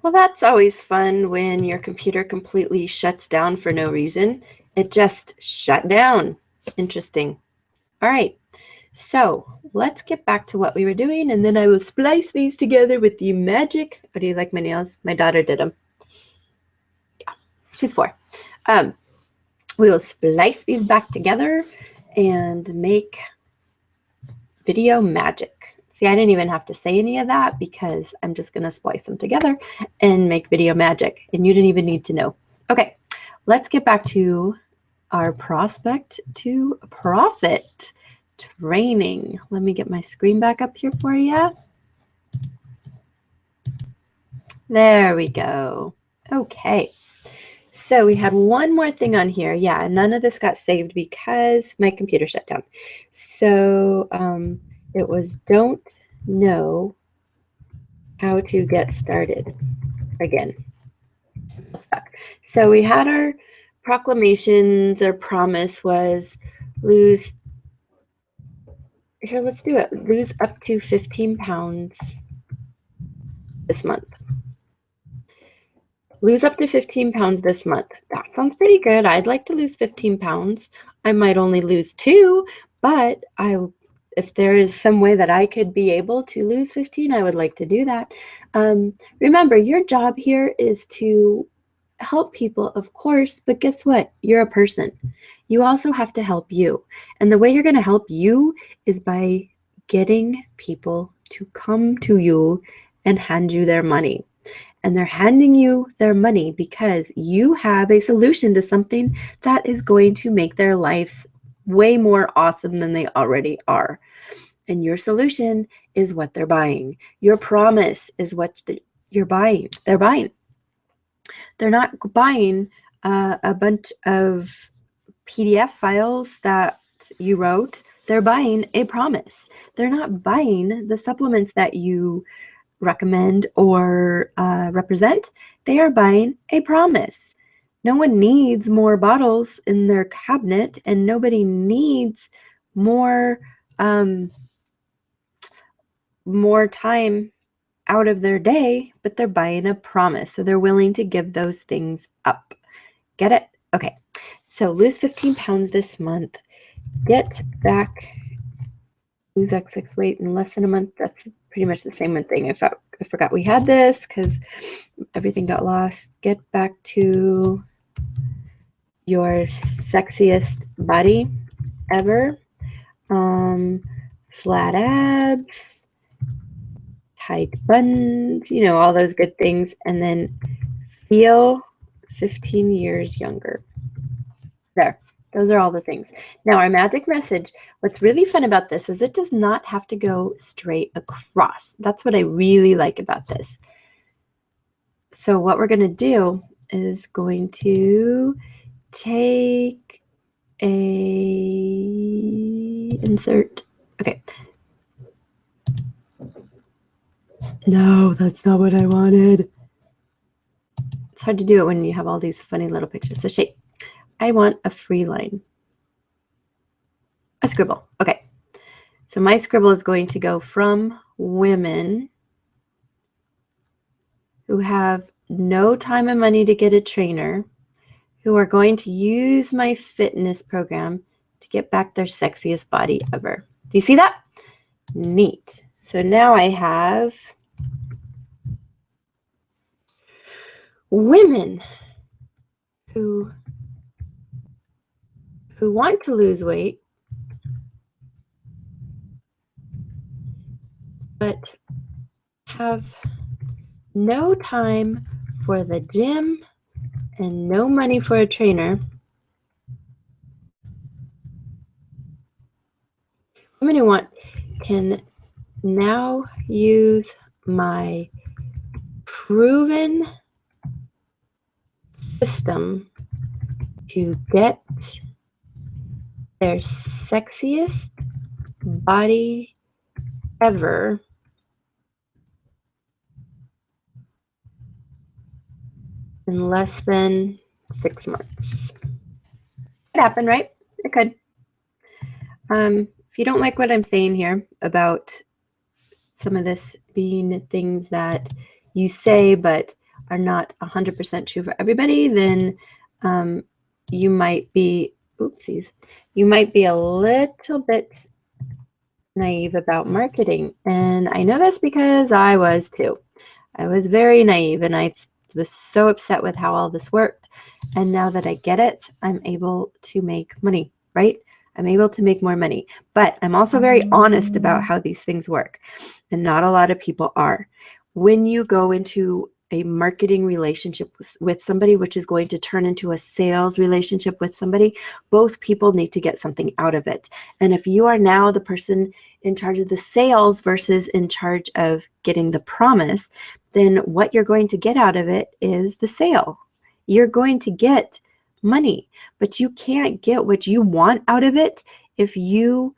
Well, that's always fun when your computer completely shuts down for no reason. It just shut down. Interesting. All right. So let's get back to what we were doing, and then I will splice these together with the magic. Oh, do you like my nails? My daughter did them. Yeah, she's 4. We will splice these back together and make video magic. See, I didn't even have to say any of that because I'm just going to splice them together and make video magic, and you didn't even need to know. Okay, let's get back to our prospect to profit training. Let me get my screen back up here for you. There we go. Okay. So we had one more thing on here. Yeah, none of this got saved because my computer shut down. So it was don't know how to get started again. Stuck. So we had our proclamations. Our promise was lose. Here, let's do it. Lose up to 15 pounds this month. Lose up to 15 pounds this month. That sounds pretty good. I'd like to lose 15 pounds. I might only lose 2, but if there is some way that I could be able to lose 15, I would like to do that. Remember, your job here is to help people, of course, but guess what? You're a person. You also have to help you. And the way you're going to help you is by getting people to come to you and hand you their money. And they're handing you their money because you have a solution to something that is going to make their lives way more awesome than they already are. And your solution is what they're buying. Your promise is what you're buying. They're buying. They're not buying a bunch of PDF files that you wrote. They're buying a promise. They're not buying the supplements that you recommend or represent. They are buying a promise. No one needs more bottles in their cabinet, and nobody needs more time out of their day, but they're buying a promise. So they're willing to give those things up. Get it? Okay. So lose 15 pounds this month. Get back, lose excess weight in less than a month. That's pretty much the same thing. I forgot we had this because everything got lost. Get back to your sexiest body ever. Flat abs, tight buns, all those good things. And then feel 15 years younger. There. Those are all the things. Now, our magic message, what's really fun about this is it does not have to go straight across. That's what I really like about this. So what we're going to do is going to take a insert. Okay. No, that's not what I wanted. It's hard to do it when you have all these funny little pictures. So shape. I want a free line. A scribble. Okay. So my scribble is going to go from women who have no time and money to get a trainer, who are going to use my fitness program to get back their sexiest body ever. Do you see that? Neat. So now I have women who want to lose weight, but have no time for the gym and no money for a trainer. Women who can now use my proven system to get their sexiest body ever in less than 6 months. It happened, right? It could. If you don't like what I'm saying here about some of this being things that you say, but are not 100% true for everybody, then you might be, oopsies, you might be a little bit naive about marketing. And I know this because I was too. I was very naive and I was so upset with how all this worked. And now that I get it, I'm able to make money, right? I'm able to make more money. But I'm also very honest about how these things work. And not a lot of people are. When you go into a marketing relationship with somebody, which is going to turn into a sales relationship with somebody, both people need to get something out of it. And if you are now the person in charge of the sales versus in charge of getting the promise, then what you're going to get out of it is the sale. You're going to get money, but you can't get what you want out of it if you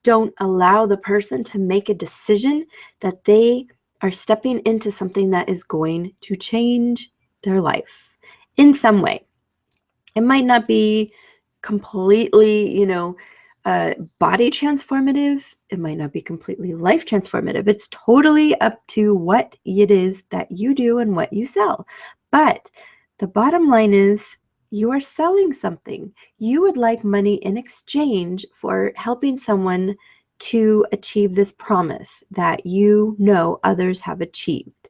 don't allow the person to make a decision that they are stepping into something that is going to change their life in some way. It might not be completely, body transformative. It might not be completely life transformative. It's totally up to what it is that you do and what you sell. But the bottom line is you are selling something. You would like money in exchange for helping someone to achieve this promise that you know others have achieved.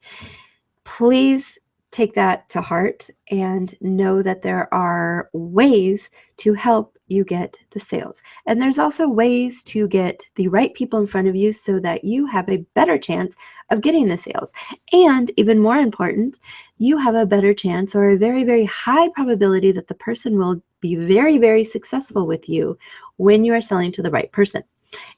Please take that to heart and know that there are ways to help you get the sales. And there's also ways to get the right people in front of you so that you have a better chance of getting the sales. And even more important, you have a better chance or a very, very high probability that the person will be very, very successful with you when you are selling to the right person.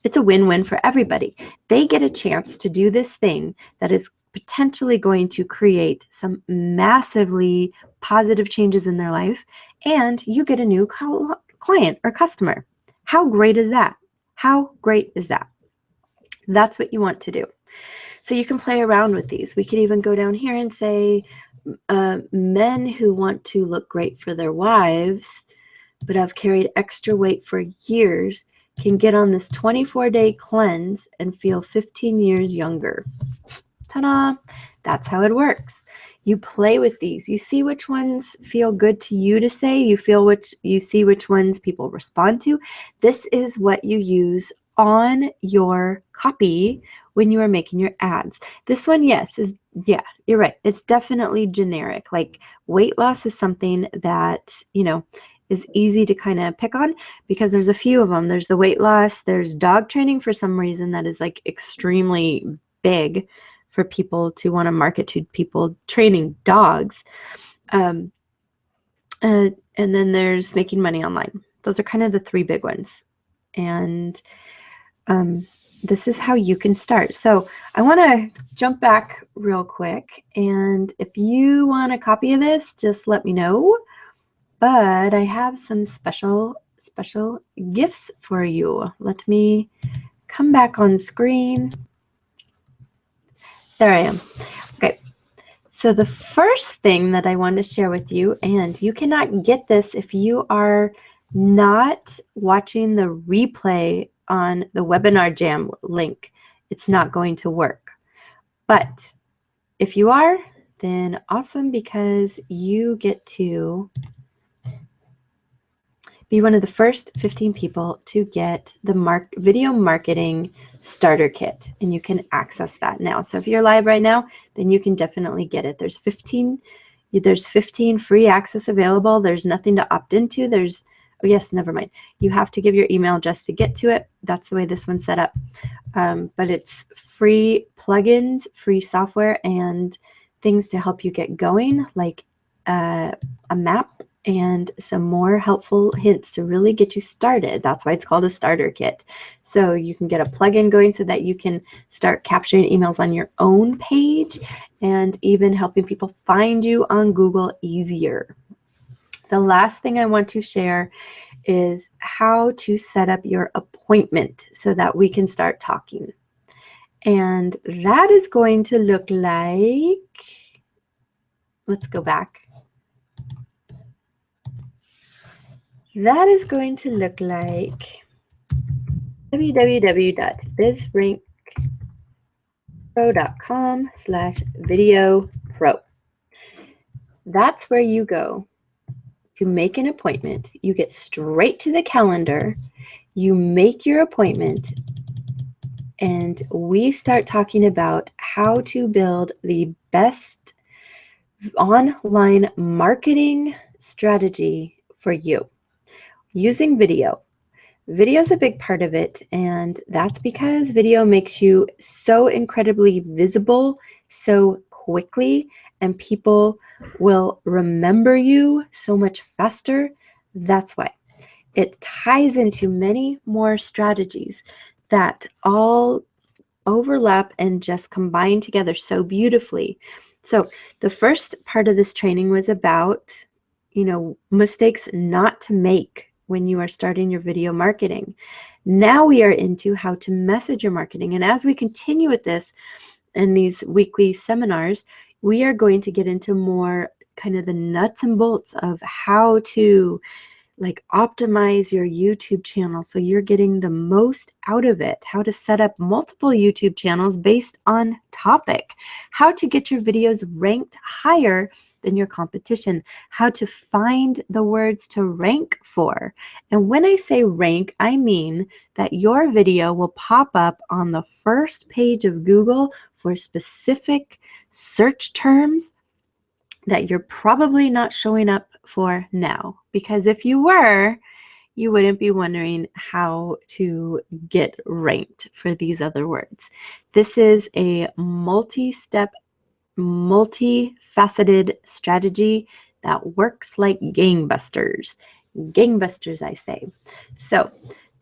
It's a win-win for everybody. They get a chance to do this thing that is potentially going to create some massively positive changes in their life, and you get a new client or customer. How great is that? How great is that? That's what you want to do. So you can play around with these. We could even go down here and say men who want to look great for their wives but have carried extra weight for years can get on this 24-day cleanse and feel 15 years younger. Ta-da! That's how it works. You play with these. You see which ones feel good to you to say. You see which ones people respond to. This is what you use on your copy when you are making your ads. This one, yes, you're right. It's definitely generic. Like weight loss is something that, is easy to kind of pick on because there's a few of them. There's the weight loss. There's dog training for some reason that is like extremely big for people to want to market to people training dogs. And then there's making money online. Those are kind of the three big ones. And this is how you can start. So I want to jump back real quick. And if you want a copy of this, just let me know. But I have some special gifts for you. Let me come back on screen. There I am. Okay. So the first thing that I want to share with you, and you cannot get this if you are not watching the replay on the Webinar Jam link. It's not going to work. But if you are, then awesome, because you get to be one of the first 15 people to get the video marketing starter kit, and you can access that now. So if you're live right now, then you can definitely get it. There's 15 free access available. There's nothing to opt into. Oh yes, never mind. You have to give your email just to get to it. That's the way this one's set up. But it's free plugins, free software, and things to help you get going, like a map and some more helpful hints to really get you started. That's why it's called a starter kit. So you can get a plugin going so that you can start capturing emails on your own page and even helping people find you on Google easier. The last thing I want to share is how to set up your appointment so that we can start talking. And that is going to look like, let's go back. That is going to look like www.bizrankpro.com/video pro. That's where you go to make an appointment. You get straight to the calendar, you make your appointment, and we start talking about how to build the best online marketing strategy for you using video. Video is a big part of it, and that's because video makes you so incredibly visible so quickly, and people will remember you so much faster. That's why. It ties into many more strategies that all overlap and just combine together so beautifully. So the first part of this training was about, mistakes not to make when you are starting your video marketing. Now we are into how to message your marketing. And as we continue with this in these weekly seminars, we are going to get into more kind of the nuts and bolts of how to optimize your YouTube channel so you're getting the most out of it, how to set up multiple YouTube channels based on topic, how to get your videos ranked higher than your competition, how to find the words to rank for. And when I say rank, I mean that your video will pop up on the first page of Google for specific search terms that you're probably not showing up for now. Because if you were, you wouldn't be wondering how to get ranked for these other words. This is a multi-step, multifaceted strategy that works like gangbusters. Gangbusters, I say. So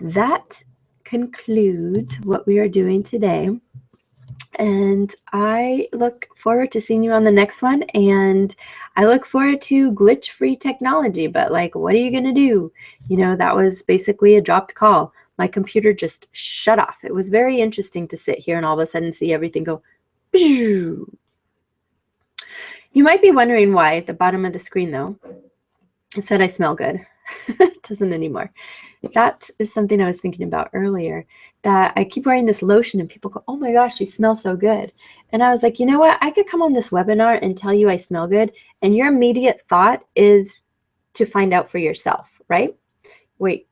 that concludes what we are doing today. And I look forward to seeing you on the next one. And I look forward to glitch-free technology. But what are you going to do? That was basically a dropped call. My computer just shut off. It was very interesting to sit here and all of a sudden see everything go. You might be wondering why at the bottom of the screen, though, it said I smell good. It doesn't anymore. That is something I was thinking about earlier, that I keep wearing this lotion and people go, oh my gosh, you smell so good. And I was like, you know what? I could come on this webinar and tell you I smell good. And your immediate thought is to find out for yourself, right? Wait,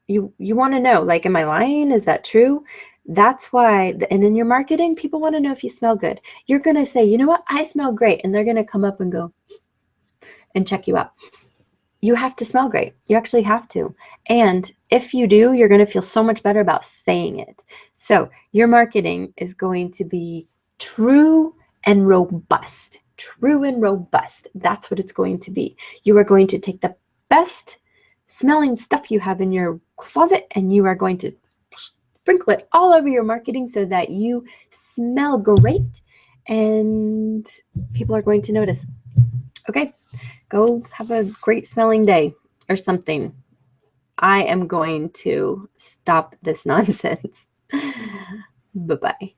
you want to know, am I lying? Is that true? That's why, and in your marketing, people want to know if you smell good. You're going to say, you know what? I smell great. And they're going to come up and go and check you out. You have to smell great. You actually have to. And if you do, you're going to feel so much better about saying it. So your marketing is going to be true and robust. True and robust. That's what it's going to be. You are going to take the best smelling stuff you have in your closet and you are going to sprinkle it all over your marketing so that you smell great and people are going to notice. Okay. Go have a great smelling day or something. I am going to stop this nonsense. Bye-bye.